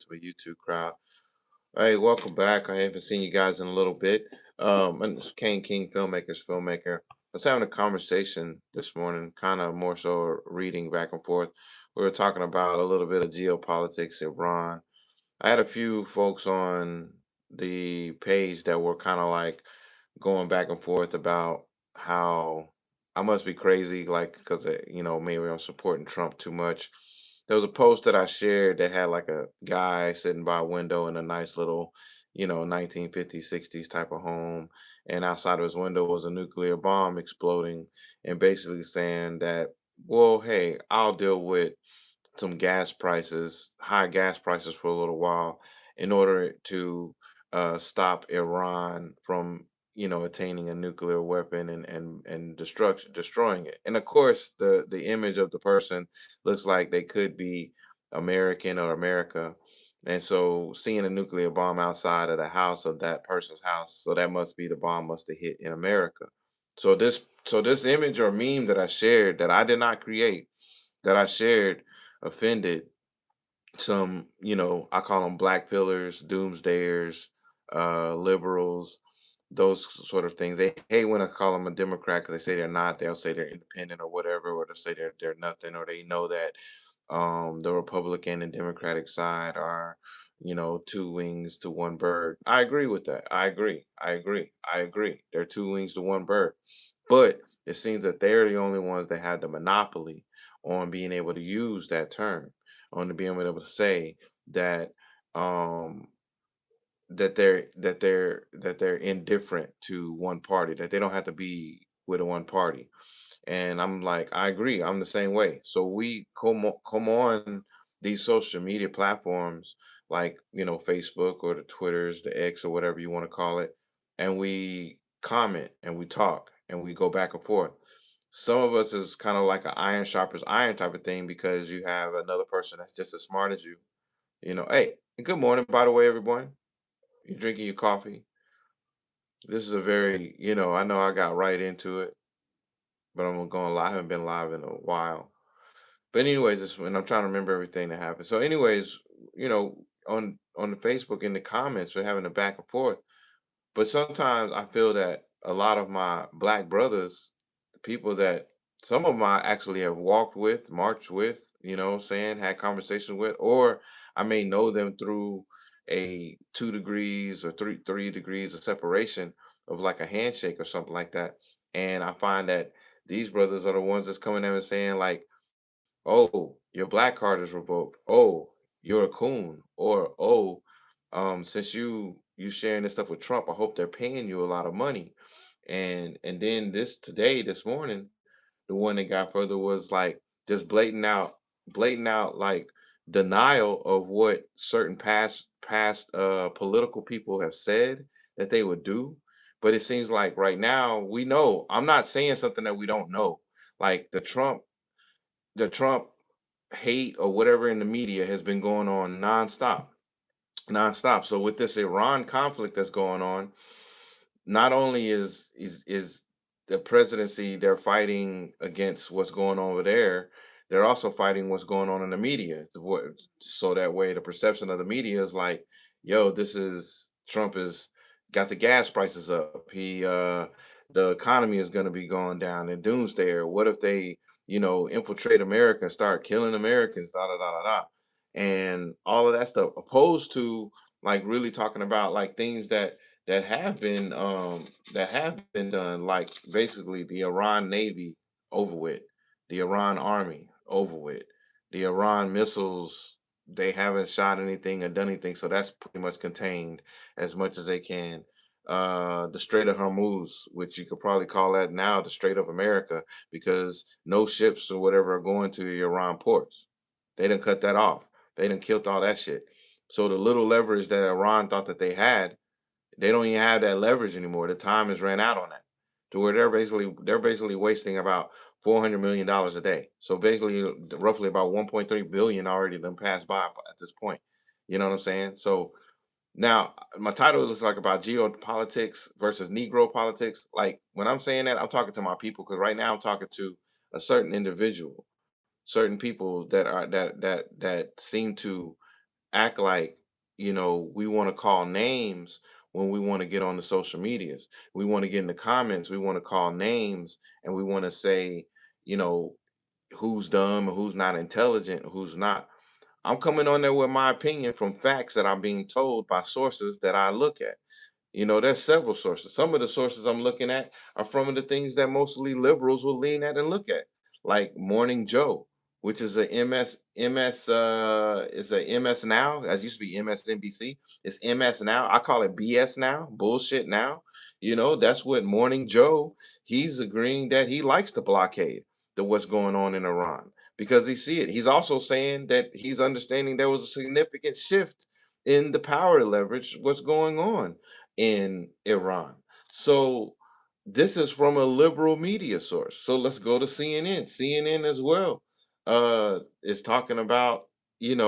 to a YouTube crowd. Hey, welcome back. I haven't seen you guys in a little bit. And it's Kane King, filmmaker. I was having a conversation this morning, kind of more so reading back and forth. We were talking about a little bit of geopolitics, Iran. I had a few folks on the page that were kind of like going back and forth about how I must be crazy, like, because, maybe I'm supporting Trump too much. There was a post that I shared that had like a guy sitting by a window in a nice little, 1950s, 60s type of home. And outside of his window was a nuclear bomb exploding and basically saying that, well, hey, I'll deal with some gas prices, high gas prices for a little while in order to stop Iran from, attaining a nuclear weapon and destroying it. And of course, the image of the person looks like they could be American or America. And so seeing a nuclear bomb outside of the house of that person's house, so that must be the bomb must have hit in America. So this image or meme that I shared that I did not create, that I shared offended some, I call them black pillars, doomsdayers, liberals, those sort of things. They hate when I call them a Democrat because they say they're not. They'll say they're independent or whatever, or they'll say they're nothing, or they know that the Republican and Democratic side are, two wings to one bird. I agree with that. I agree. I agree. I agree. They're two wings to one bird. But it seems that they're the only ones that had the monopoly on being able to use that term, on to being able to say that um that they're indifferent to one party, that they don't have to be with a one party. And I'm like, I agree. I'm the same way. So we come on these social media platforms like, Facebook or the Twitters, the X or whatever you want to call it, and we comment and we talk and we go back and forth. Some of us is kind of like an iron sharpens iron type of thing because you have another person that's just as smart as you. Hey, good morning, by the way, everyone. You drinking your coffee? This is a very, I know I got right into it, but I'm going live. I haven't been live in a while. But anyways, this when I'm trying to remember everything that happened. So, anyways, on the Facebook in the comments, we're having a back and forth. But sometimes I feel that a lot of my black brothers, the people that some of them I actually have walked with, marched with, saying, had conversations with, or I may know them through a 2 degrees or three degrees of separation of like a handshake or something like that. And I find that these brothers are the ones that's coming in and saying like, "Oh, your black card is revoked. Oh, you're a coon." Or, "Oh, since you sharing this stuff with Trump, I hope they're paying you a lot of money." And then this morning, the one that got further was like just blatant out like denial of what certain past political people have said that they would do. But it seems like right now we know. I'm not saying something that we don't know. Like the Trump hate or whatever in the media has been going on nonstop, nonstop. So with this Iran conflict that's going on, not only is the presidency, they're fighting against what's going on over there, they're also fighting what's going on in the media. So that way the perception of the media is like, yo, this is Trump is got the gas prices up. The economy is gonna be going down in doomsday. Or what if they, infiltrate America and start killing Americans, da da da da da. And all of that stuff, opposed to like really talking about like things that have been done, like basically the Iran Navy over with, the Iran Army over with, the Iran missiles. They haven't shot anything or done anything, so that's pretty much contained as much as they can. The Strait of Hormuz, which you could probably call that now the Strait of America, because no ships or whatever are going to the Iran ports. They done cut that off. They done killed all that shit. So the little leverage that Iran thought that they had, they don't even have that leverage anymore. The time has ran out on that. To where they're basically wasting about $400 million a day. So basically, roughly about 1.3 billion already done passed by at this point. You know what I'm saying? So now my title looks like about geopolitics versus Negro politics. Like when I'm saying that, I'm talking to my people because right now I'm talking to a certain individual, certain people that seem to act like, we want to call names when we want to get on the social medias. We want to get in the comments, we want to call names, and we want to say, you know, who's dumb and who's not intelligent, who's not. I'm coming on there with my opinion from facts that I'm being told by sources that I look at. There's several sources. Some of the sources I'm looking at are from the things that mostly liberals will lean at and look at, like Morning Joe, which is a is a MS Now. As used to be MSNBC. It's MS Now. I call it BS Now, bullshit now. That's what Morning Joe, he's agreeing that he likes the blockade, the what's going on in Iran, because he see it. He's also saying that he's understanding there was a significant shift in the power leverage, what's going on in Iran. So this is from a liberal media source. So let's go to CNN. CNN as well is talking about, in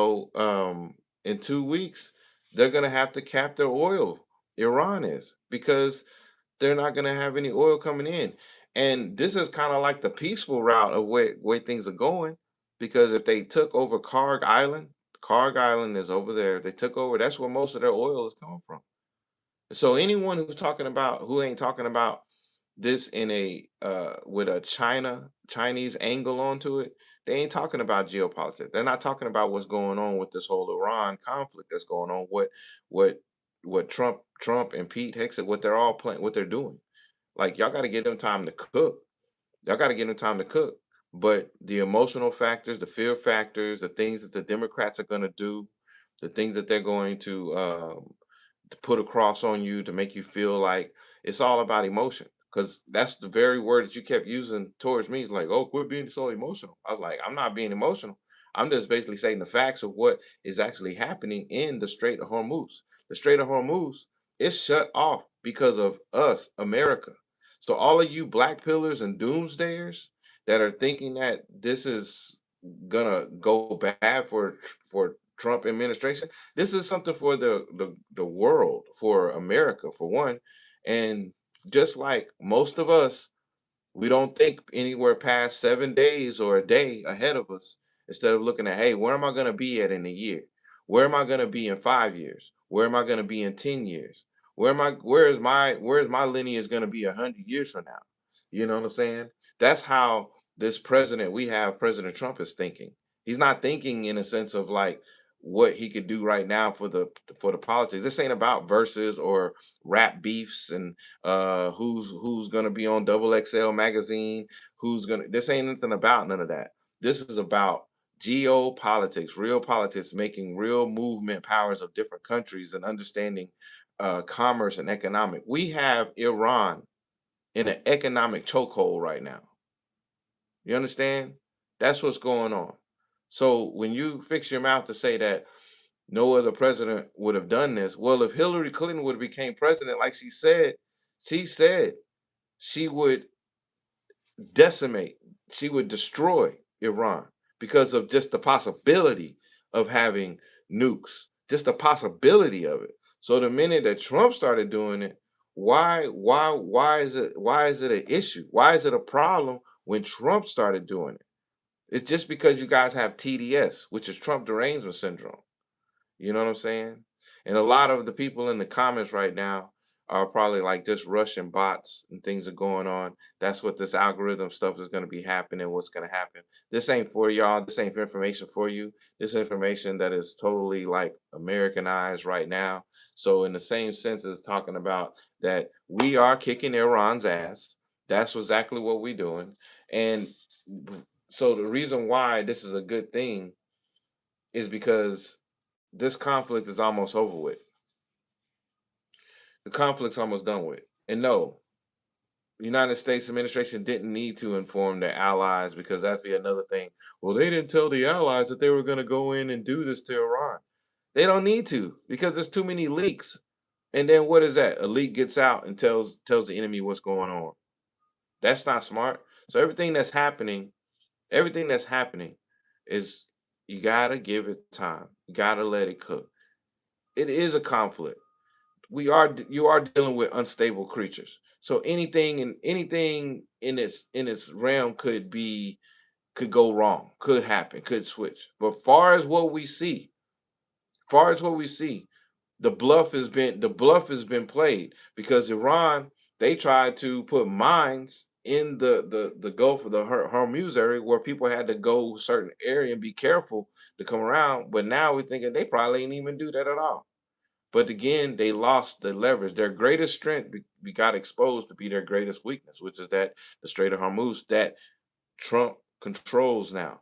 2 weeks, they're going to have to cap their oil. Iran is, because they're not going to have any oil coming in. And this is kind of like the peaceful route of way things are going, because if they took over Karg Island is over there. If they took over, that's where most of their oil is coming from. So anyone who ain't talking about this in a with a Chinese angle onto it, they ain't talking about geopolitics. They're not talking about what's going on with this whole Iran conflict that's going on. What what Trump and Pete Hegseth, what they're all playing, what they're doing. Like, y'all got to give them time to cook. Y'all got to give them time to cook. But the emotional factors, the fear factors, the things that the Democrats are going to do, the things that they're going to put across on you to make you feel like it's all about emotion. Because that's the very word that you kept using towards me. It's like, oh, quit being so emotional. I was like, I'm not being emotional. I'm just basically saying the facts of what is actually happening in the Strait of Hormuz. The Strait of Hormuz is shut off because of us, America. So all of you black pillars and doomsdayers that are thinking that this is gonna go bad for Trump administration, this is something for the world, for America, for one. And just like most of us, we don't think anywhere past 7 days or a day ahead of us. Instead of looking at, hey, where am I going to be at in a year? Where am I going to be in 5 years? Where am I going to be in 10 years? Where is my lineage going to be 100 years from now? You know what I'm saying? That's how this president we have, President Trump, is thinking. He's not thinking in a sense of like what he could do right now for the politics. This ain't about verses or rap beefs and who's gonna be on Double XL magazine, who's gonna. This ain't nothing about none of that. This is about geopolitics, real politics, making real movement powers of different countries and understanding commerce and economic. We have Iran in an economic chokehold right now. You understand? That's what's going on. So when you fix your mouth to say that no other president would have done this, well, if Hillary Clinton would have became president, like she said she would decimate, she would destroy Iran because of just the possibility of having nukes, just the possibility of it. So the minute that Trump started doing it, why is it an issue? Why is it a problem when Trump started doing it? It's just because you guys have TDS, which is Trump derangement syndrome. You know what I'm saying? And a lot of the people in the comments right now are probably like just Russian bots and things are going on. That's what this algorithm stuff is going to be happening. What's going to happen? This ain't for y'all. This ain't information for you. This information that is totally like Americanized right now. So in the same sense as talking about that we are kicking Iran's ass. That's exactly what we're doing. And so the reason why this is a good thing is because this conflict is almost over with. The conflict's almost done with. And no, the United States administration didn't need to inform their allies, because that'd be another thing. Well, they didn't tell the allies that they were going to go in and do this to Iran. They don't need to, because there's too many leaks. And then what is that? A leak gets out and tells the enemy what's going on. That's not smart. So everything that's happening is, you gotta give it time. You gotta let it cook. It is a conflict. You are dealing with unstable creatures. So anything in its realm could go wrong, could happen, could switch. But far as what we see, Far as what we see, the bluff has been played because Iran, they tried to put mines in the Gulf of the Hormuz area where people had to go a certain area and be careful to come around. But now we're thinking they probably ain't even do that at all. But again, they lost the leverage. Their greatest strength got exposed to be their greatest weakness, which is that the Strait of Hormuz that Trump controls now.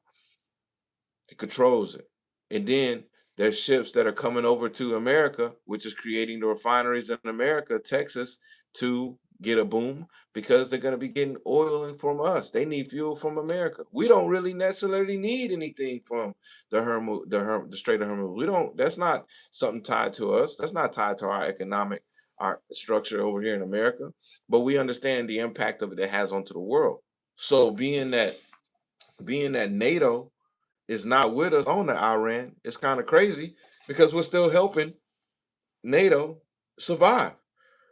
He controls it. And then there's ships that are coming over to America, which is creating the refineries in America, Texas, to get a boom because they're going to be getting oil in from us. They need fuel from America. We don't really necessarily need anything from the Strait of Hormuz. We don't. That's not something tied to us. That's not tied to our economic our structure over here in America. But we understand the impact of it that has onto the world. So being that NATO is not with us on the Iran, it's kind of crazy because we're still helping NATO survive.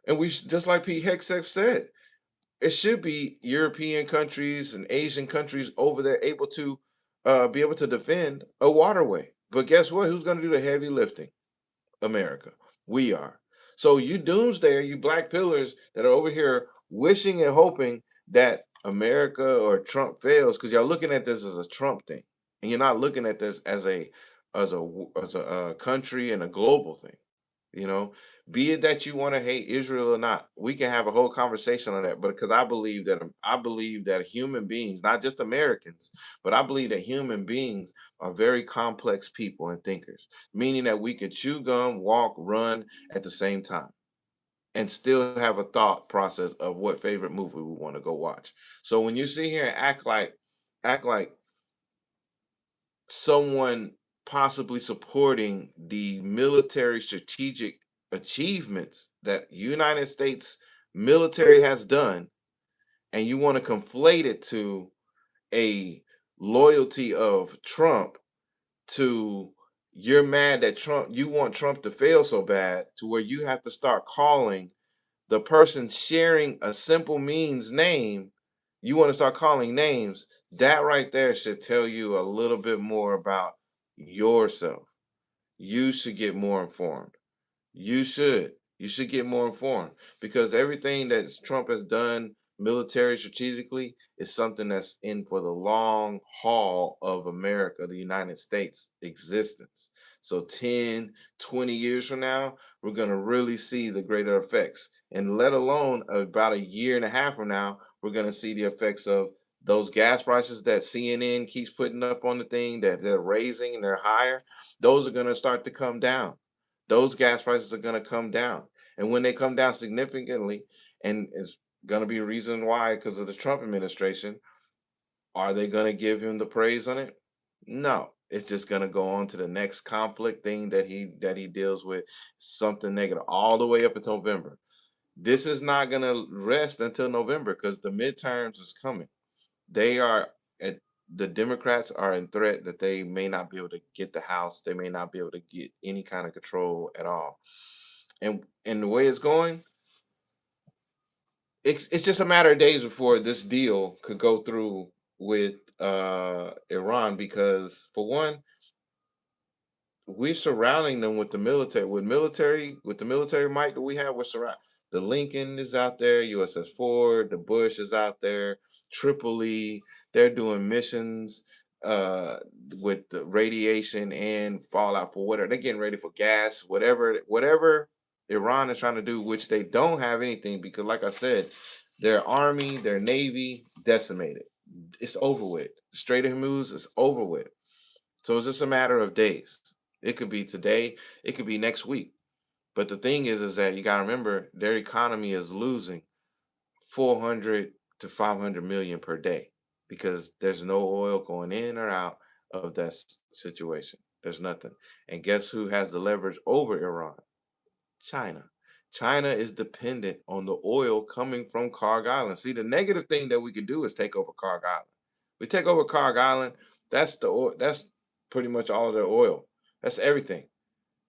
And just like Pete Hegseth said, it should be European countries and Asian countries over there able to be able to defend a waterway. But guess what? Who's going to do the heavy lifting? America. We are. So you doomsday, you black pillars that are over here wishing and hoping that America or Trump fails because y'all looking at this as a Trump thing, and you're not looking at this as a country and a global thing. You know, be it that you want to hate Israel or not, we can have a whole conversation on that. But because I believe that human beings, not just Americans, but I believe that human beings are very complex people and thinkers, meaning that we could chew gum, walk, run at the same time, and still have a thought process of what favorite movie we want to go watch. So when you sit here and act like someone possibly supporting the military strategic achievements that United States military has done, and you want to conflate it to a loyalty of Trump to you're mad that you want Trump to fail so bad to where you have to start calling the person sharing a simple means name, you want to start calling names, that right there should tell you a little bit more about yourself. You should get more informed. You should. You should get more informed because everything that Trump has done military strategically is something that's in for the long haul of America, the United States existence. So 10, 20 years from now, we're going to really see the greater effects. And let alone about a year and a half from now, we're going to see the effects of those gas prices that CNN keeps putting up on the thing that they're raising and they're higher. Those are going to start to come down. Those gas prices are going to come down. And when they come down significantly, and it's going to be a reason why, because of the Trump administration, are they going to give him the praise on it? No. It's just going to go on to the next conflict thing that he deals with, something negative, all the way up until November. This is not going to rest until November because the midterms is coming. They are at the Democrats are in threat that they may not be able to get the House. They may not be able to get any kind of control at all. And the way it's going, it's just a matter of days before this deal could go through with Iran because for one, we're surrounding them with the military, with the military might that we have. We're surround. The Lincoln is out there, USS Ford, the Bush is out there, Tripoli. They're doing missions uh with the radiation and fallout for whatever. They're getting ready for gas, whatever Iran is trying to do, which they don't have anything because, like I said, their army, their navy decimated. It's over with. The Strait of Hormuz is over with. So it's just a matter of days. It could be today, it could be next week. But the thing is that you got to remember their economy is losing 400 to 500 million per day because there's no oil going in or out of that situation. There's nothing. And guess who has the leverage over Iran? China. China is dependent on the oil coming from Karg Island. See, the negative thing that we could do is take over Karg Island. We take over Karg Island, that's the oil, that's pretty much all of their oil. That's everything.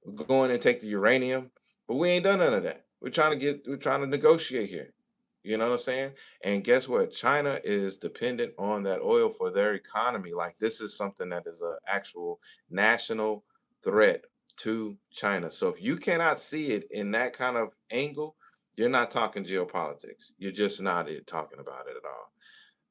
We go in and take the uranium, but we ain't done none of that. We're trying to negotiate here. You know what I'm saying? And guess what? China is dependent on that oil for their economy. Like this is something that is an actual national threat to China. So if you cannot see it in that kind of angle, you're not talking geopolitics. You're just not talking about it at all.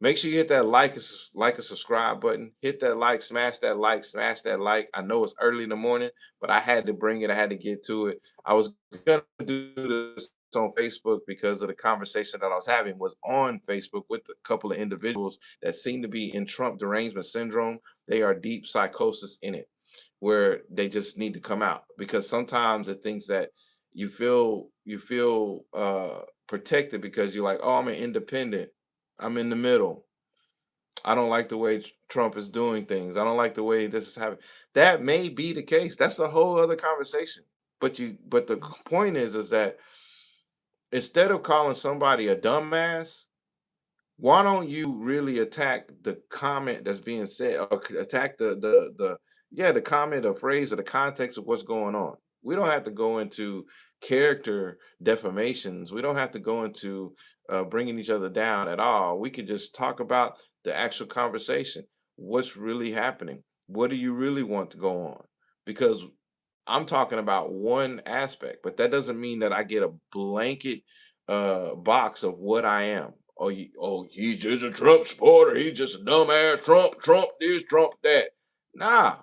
Make sure you hit that like and subscribe button. Hit that like, smash that like, smash that like. I know it's early in the morning, but I had to bring it. I had to get to it. I was gonna do this on Facebook because of the conversation that I was having was on Facebook with a couple of individuals that seem to be in Trump derangement syndrome. They are deep psychosis in it, where they just need to come out because sometimes the things that you feel protected because you're like, oh, I'm an independent. I'm in the middle. I don't like the way Trump is doing things. I don't like the way this is happening. That may be the case. That's a whole other conversation. But the point is that instead of calling somebody a dumbass, why don't you really attack the comment that's being said, or attack the comment, the phrase, or the context of what's going on? We don't have to go into character defamations. We don't have to go into bringing each other down at all. We could just talk about the actual conversation. What's really happening? What do you really want to go on? Because I'm talking about one aspect, but that doesn't mean that I get a blanket box of what I am. Oh, he's just a Trump supporter. He's just a dumbass Trump, Trump this, Trump that. Nah,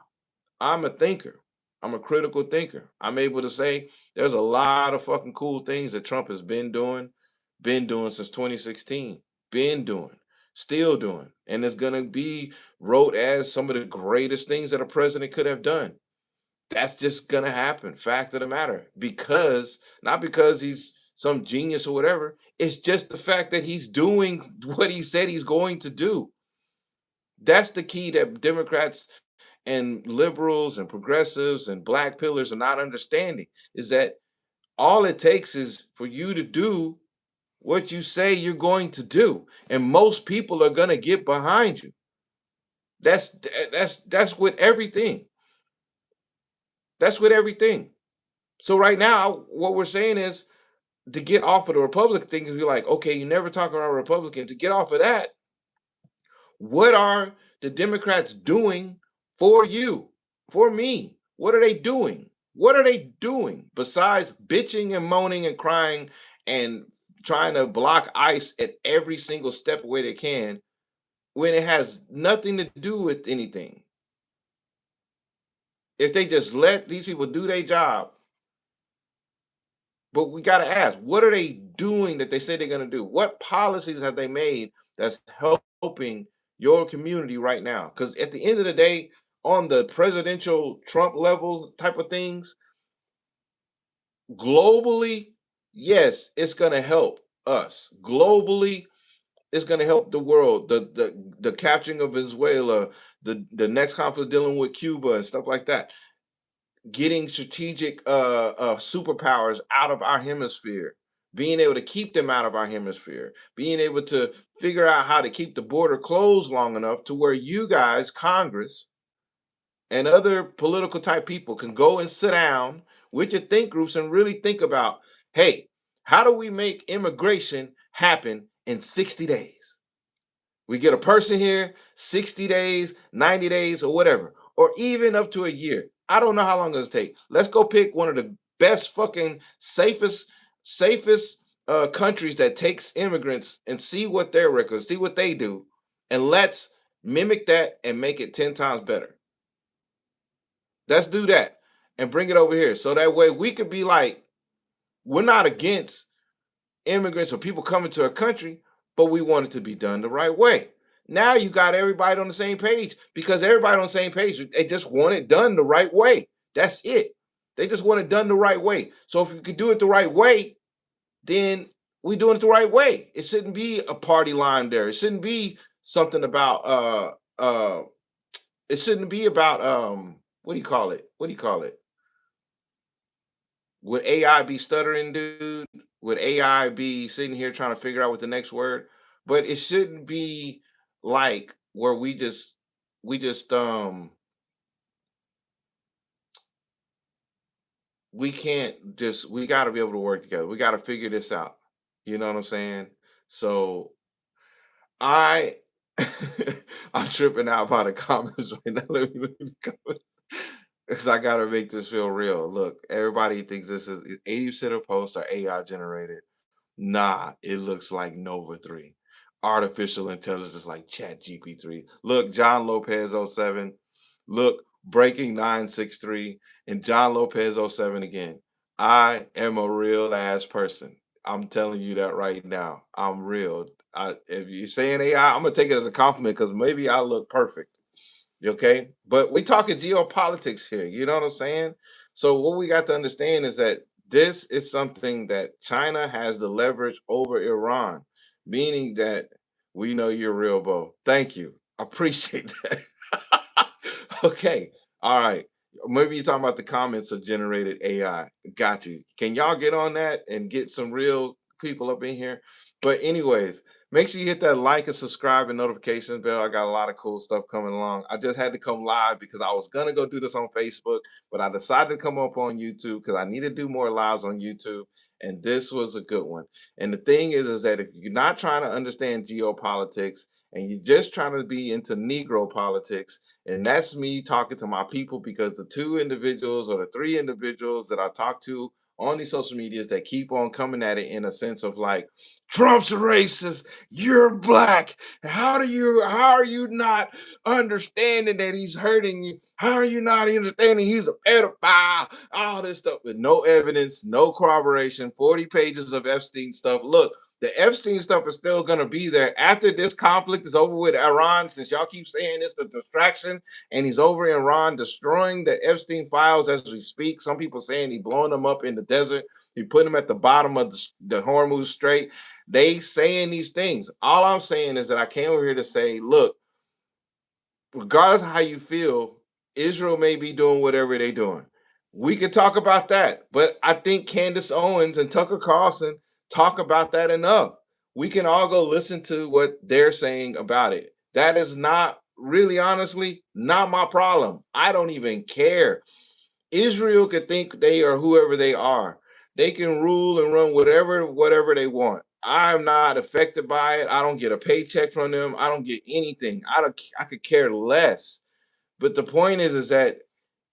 I'm a thinker. I'm a critical thinker. I'm able to say there's a lot of fucking cool things that Trump has been doing since 2016, been doing, still doing, and it's gonna be wrote as some of the greatest things that a president could have done. That's just gonna happen. Fact of the matter. Because not because he's some genius or whatever. It's just the fact that he's doing what he said he's going to do. That's the key that Democrats and liberals and progressives and black pillars are not understanding is that all it takes is for you to do what you say you're going to do. And most people are gonna get behind you. That's with everything. That's with everything. So right now, what we're saying is to get off of the Republican thing is be like, okay, you never talk about Republican. To get off of that, what are the Democrats doing for you, for me? What are they doing? What are they doing besides bitching and moaning and crying and trying to block ICE at every single step away they can when it has nothing to do with anything? If they just let these people do their job. But we got to ask, what are they doing that they say they're going to do? What policies have they made that's helping your community right now? Because at the end of the day, on the presidential Trump level type of things, globally, yes, it's going to help us. Globally, it's going to help the world. The capturing of Venezuela, the next conflict dealing with Cuba and stuff like that, getting strategic superpowers out of our hemisphere, being able to keep them out of our hemisphere, being able to figure out how to keep the border closed long enough to where you guys, Congress, and other political type people can go and sit down with your think groups and really think about, hey, how do we make immigration happen in 60 days? We get a person here, 60 days, 90 days, or whatever, or even up to a year. I don't know how long it'll take. Let's go pick one of the best fucking safest countries that takes immigrants and see what their records, see what they do, and let's mimic that and make it 10 times better. Let's do that and bring it over here. So that way we could be like, we're not against immigrants or people coming to our country, but we want it to be done the right way. Now you got everybody on the same page because everybody on the same page, they just want it done the right way. That's it. They just want it done the right way. So if you could do it the right way, then we doing it the right way. It shouldn't be a party line there. It shouldn't be something about it shouldn't be about what do you call it? What do you call it? Would AI be stuttering, dude? Would AI be sitting here trying to figure out what the next word? But it shouldn't be like where we just we can't just we got to be able to work together. We got to figure this out. You know what I'm saying? So I I'm tripping out by the comments right now. Let me look at the comments. because I gotta make this feel real. Look, everybody thinks this is 80% of posts are AI generated. Nah, it looks like Nova 3. Artificial intelligence like Chat GP3. Look, John Lopez '07. Look, Breaking 963 and John Lopez '07 again. I am a real ass person. I'm telling you that right now. I'm real. If you're saying AI, I'm gonna take it as a compliment because maybe I look perfect. Okay, but we talking geopolitics here. You know what I'm saying? So what we got to understand is that this is something that China has the leverage over Iran, meaning that we know you're real, Bo. Thank you. Appreciate that. Okay. All right. Maybe you're talking about the comments of generated AI. Got you. Can y'all get on that and get some real people up in here? But anyways, make sure you hit that like and subscribe and notifications bell. I got a lot of cool stuff coming along. I just had to come live because I was gonna go do this on Facebook, but I decided to come up on YouTube because I need to do more lives on YouTube. And this was a good one. And the thing is that if you're not trying to understand geopolitics and you're just trying to be into Negro politics, and that's me talking to my people because the two individuals or the three individuals that I talk to on these social medias that keep on coming at it in a sense of like, Trump's racist, you're black. How are you not understanding that he's hurting you? How are you not understanding he's a pedophile? All this stuff with no evidence, no corroboration, 40 pages of Epstein stuff. Look, the Epstein stuff is still going to be there after this conflict is over with Iran, since y'all keep saying it's the distraction, and he's over in Iran destroying the Epstein files as we speak. Some people saying he blowing them up in the desert. He put them at the bottom of the Hormuz Strait. They saying these things. All I'm saying is that I came over here to say, look, regardless of how you feel, Israel may be doing whatever they're doing. We could talk about that, but I think Candace Owens and Tucker Carlson talk about that enough. We can all go listen to what they're saying about it. That is not really, honestly, not my problem. I don't even care. Israel could think they are whoever they are. They can rule and run whatever they want. I'm not affected by it. I don't get a paycheck from them. I don't get anything. I could care less. But the point is that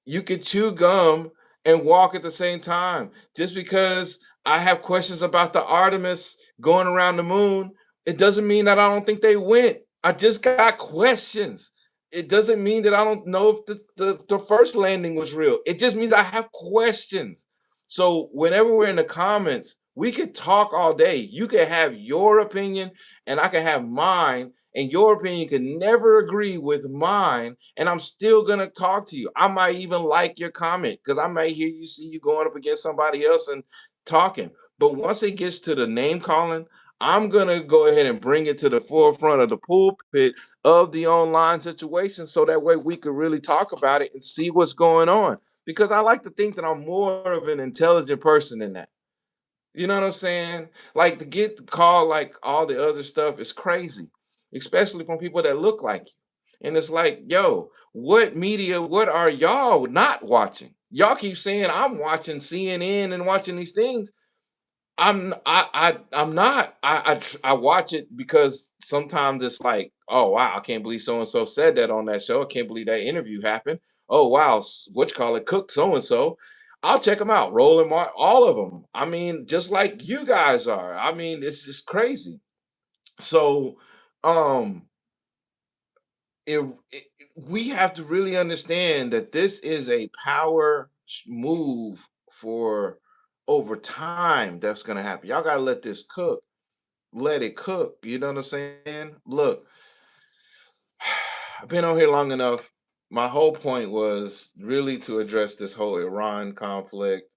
you could chew gum and walk at the same time. Just because I have questions about the Artemis going around the moon, it doesn't mean that I don't think they went. I just got questions. It doesn't mean that I don't know if the first landing was real. It just means I have questions. So whenever we're in the comments, we could talk all day. You could have your opinion and I can have mine, and your opinion can never agree with mine, and I'm still gonna talk to you. I might even like your comment because I might hear you see you going up against somebody else and talking. But once it gets to the name calling, I'm gonna go ahead and bring it to the forefront of the pulpit of the online situation so that way we could really talk about it and see what's going on. Because I like to think that I'm more of an intelligent person than that. You know what I'm saying? Like to get called like all the other stuff is crazy, especially from people that look like you. And it's like, yo, what media, what are y'all not watching? Y'all keep saying I'm watching CNN and watching these things. I'm not. I watch it because sometimes it's like, oh wow, I can't believe so and so said that on that show. I can't believe that interview happened. Oh wow, what you call it, cook so and so. I'll check them out, Roland Martin, all of them. I mean, just like you guys are. I mean, it's just crazy. So, um, it we have to really understand that this is a power move for over time that's going to happen. Y'all got to let this cook, let it cook. You know what I'm saying? Look, I've been on here long enough. My whole point was really to address this whole Iran conflict.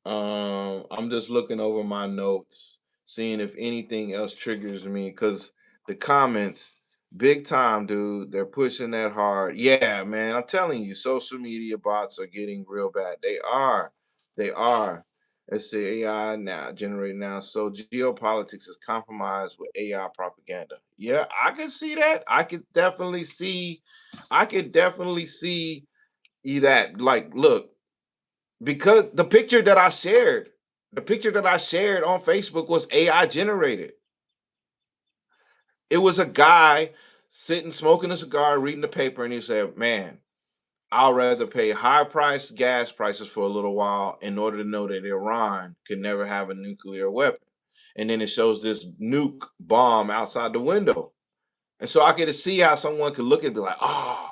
I'm just looking over my notes, seeing if anything else triggers me, because the comments, big time, dude. They're pushing that hard. Yeah, man. I'm telling you, social media bots are getting real bad. They are. They are. Let's see, AI now, generate now. So geopolitics is compromised with AI propaganda. Yeah, I can see that. I could definitely see that. Like, look, because the picture that I shared on Facebook was AI generated. It was a guy sitting smoking a cigar, reading the paper, and he said, "Man, I'll rather pay high price gas prices for a little while in order to know that Iran could never have a nuclear weapon. And then it shows this nuke bomb outside the window. And so I get to see how someone could look at it and be like, oh,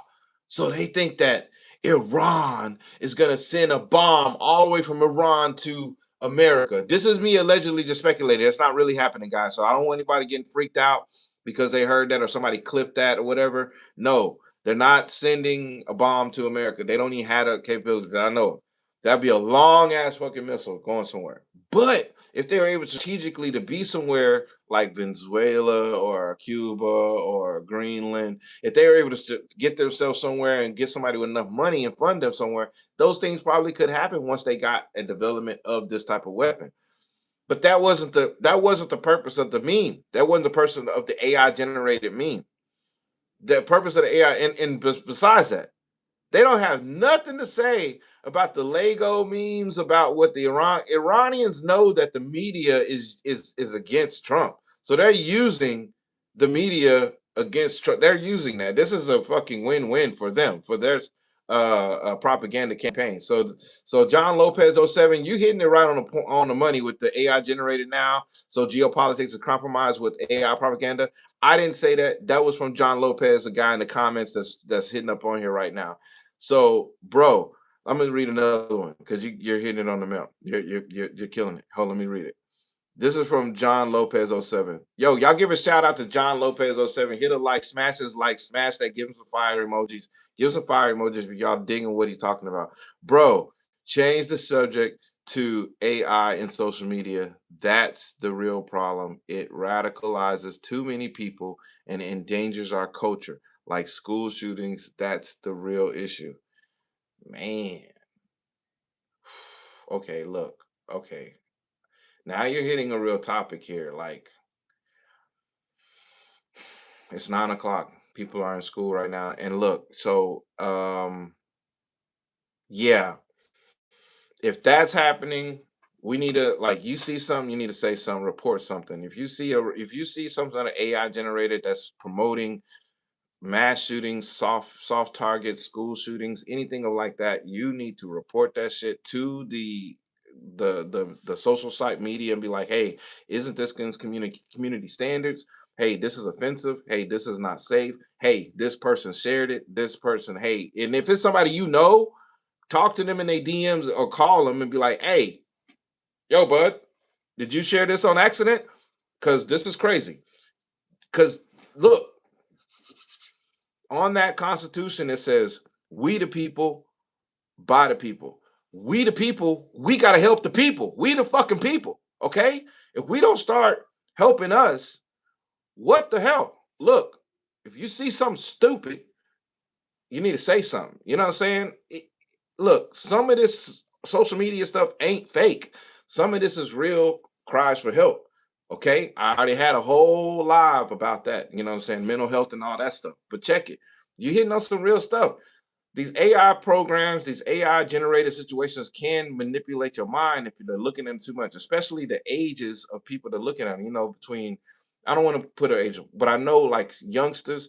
so they think that Iran is going to send a bomb all the way from Iran to America. This is me allegedly just speculating. It's not really happening, guys. So I don't want anybody getting freaked out because they heard that or somebody clipped that or whatever. No, they're not sending a bomb to America. They don't even have a capability that I know of. That'd be a long ass fucking missile going somewhere. But if they were able strategically to be somewhere like Venezuela or Cuba or Greenland, if they were able to get themselves somewhere and get somebody with enough money and fund them somewhere, those things probably could happen once they got a development of this type of weapon. But that wasn't the purpose of the meme. That wasn't the purpose of the AI generated meme. The purpose of the AI, and besides that, they don't have nothing to say about the Lego memes, about what the Iranians know that the media is against Trump. So they're using the media against Trump. They're using that. This is a fucking win-win for them, for their propaganda campaign. So John Lopez '07, you hitting it right on the money with the AI generated now. So geopolitics is compromised with AI propaganda. I didn't say that. That was from John Lopez, a guy in the comments that's hitting up on here right now. So, bro, I'm gonna read another one because you're hitting it on the mount. You're killing it. Hold on, let me read it. This is from John Lopez '07. Yo, y'all give a shout out to John Lopez '07. Hit a like, smash his like, smash that, give him some fire emojis. Give some fire emojis if y'all digging what he's talking about. Bro, change the subject to AI and social media. That's the real problem. It radicalizes too many people and endangers our culture. Like school shootings, that's the real issue. Man. Okay, look. Okay. Now you're hitting a real topic here. Like, it's 9 o'clock. People are in school right now. And look, so yeah, if that's happening, we need to, like, you see something, you need to say something, report something. If you see something that AI generated that's promoting mass shootings, soft targets, school shootings, anything of like that, you need to report that shit to the social site media and be like, hey, isn't this against community standards? Hey, this is offensive. Hey, this is not safe. Hey, this person shared it. This person, hey, and if it's somebody you know, talk to them in their DMs or call them and be like, hey, yo, bud, did you share this on accident? Because this is crazy. Because look, on that constitution, it says, we the people, by the people. We the people, we got to help the people. We the fucking people. Okay? If we don't start helping us, what the hell? Look, if you see something stupid, you need to say something. You know what I'm saying? Look, some of this social media stuff ain't fake. Some of this is real cries for help. Okay. I already had a whole live about that. You know what I'm saying? Mental health and all that stuff. But check it. You're hitting on some real stuff. These AI programs, these AI generated situations can manipulate your mind if you're looking at them too much, especially the ages of people that are looking at them, between, I don't want to put an age, but I know like youngsters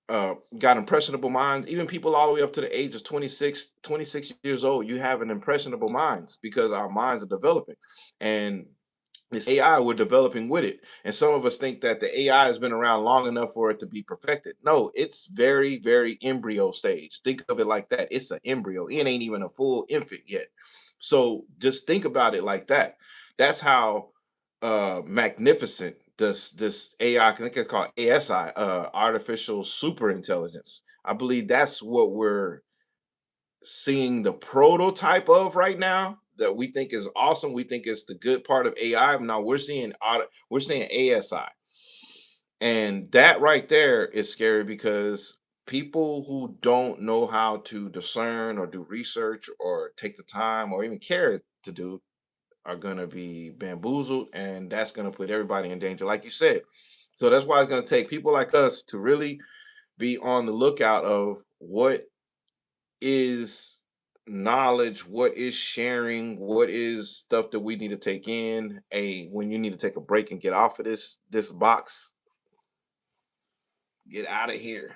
got impressionable minds, even people all the way up to the age of 26 years old. You have an impressionable minds because our minds are developing. And this AI, we're developing with it. And some of us think that the AI has been around long enough for it to be perfected. No, it's very, very embryo stage. Think of it like that. It's an embryo. It ain't even a full infant yet. So just think about it like that. That's how magnificent this AI, I think it's called ASI, artificial super intelligence. I believe that's what we're seeing the prototype of right now, that we think is awesome. We think it's the good part of AI. Now we're seeing ASI. And that right there is scary because people who don't know how to discern or do research or take the time or even care to do are going to be bamboozled, and that's going to put everybody in danger, like you said. So that's why it's going to take people like us to really be on the lookout of what is knowledge, what is sharing, what is stuff that we need to take in. When you need to take a break and get off of this box, get out of here.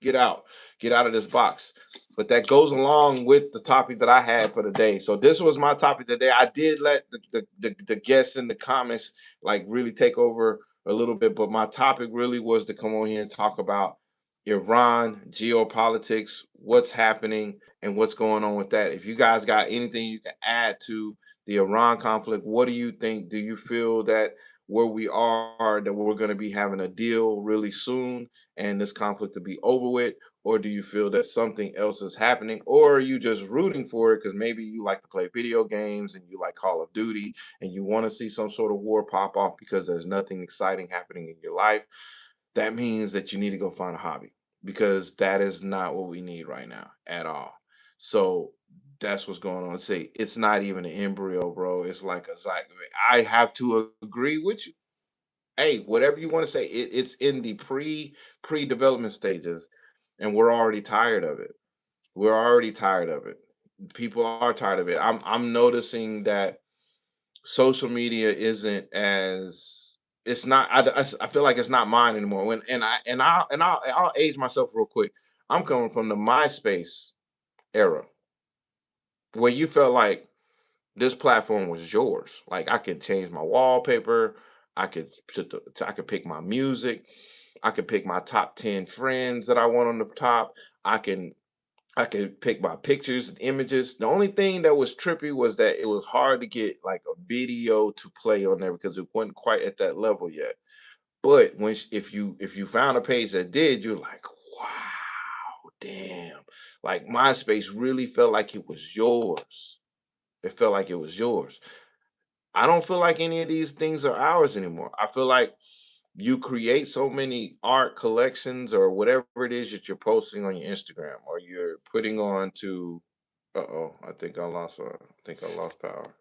Get out, get out of this box. But that goes along with the topic that I had for the day. So this was my topic today. I did let the guests in the comments like really take over a little bit, but my topic really was to come on here and talk about Iran, geopolitics, what's happening, and what's going on with that. If you guys got anything you can add to the Iran conflict, what do you think? Do you feel that where we are, that we're going to be having a deal really soon and this conflict to be over with? Or do you feel that something else is happening? Or are you just rooting for it because maybe you like to play video games and you like Call of Duty and you want to see some sort of war pop off because there's nothing exciting happening in your life? That means that you need to go find a hobby because that is not what we need right now at all. So that's what's going on. Say it's not even an embryo, bro. It's like a zygote. I have to agree with you. Hey, whatever you want to say, it's in the pre-development stages, and we're already tired of it. We're already tired of it. People are tired of it. I'm noticing that social media isn't as it's not I feel like it's not mine anymore. When I'll age myself real quick. I'm coming from the MySpace era where you felt like this platform was yours. Like I could change my wallpaper, I could pick my music, I could pick my top 10 friends that I want on the top. I can I could pick my pictures and images. The only thing that was trippy was that it was hard to get like a video to play on there because it wasn't quite at that level yet. But if you found a page that did, you're like, wow, damn. Like MySpace really felt like it was yours. It felt like it was yours. I don't feel like any of these things are ours anymore. I feel like you create so many art collections or whatever it is that you're posting on your Instagram or you're putting on to uh-oh, I think I lost power.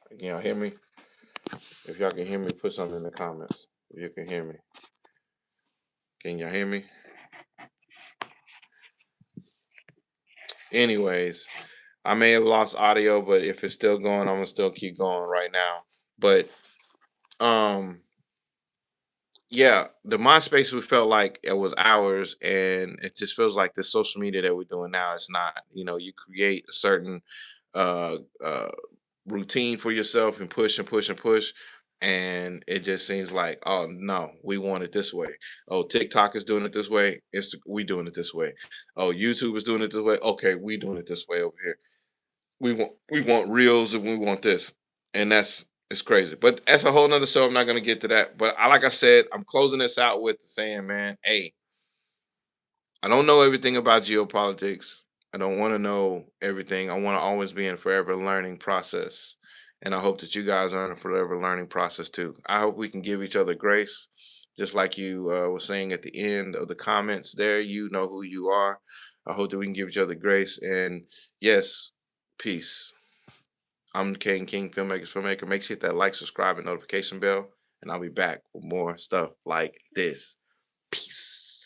Can y'all hear me? If y'all can hear me, put something in the comments. If you can hear me. Can y'all hear me? Anyways, I may have lost audio, but if it's still going, I'm gonna still keep going right now. But um yeah, the MySpace we felt like it was ours, and it just feels like the social media that we're doing now is not. You know, you create a certain uh, uh, routine for yourself and push and push and push, and it just seems like, oh no, we want it this way. Oh, TikTok is doing it this way. We doing it this way. Oh, YouTube is doing it this way. Okay, we doing it this way over here. We want reels and we want this, and that's it's crazy. But that's a whole nother show. I'm not gonna get to that. But like I said, I'm closing this out with saying, man, hey, I don't know everything about geopolitics. I don't want to know everything. I want to always be in forever learning process. And I hope that you guys are in a forever learning process too. I hope we can give each other grace. Just like you were saying at the end of the comments there, you know who you are. I hope that we can give each other grace. And yes, peace. I'm King, filmmaker. Make sure you hit that like, subscribe, and notification bell. And I'll be back with more stuff like this. Peace.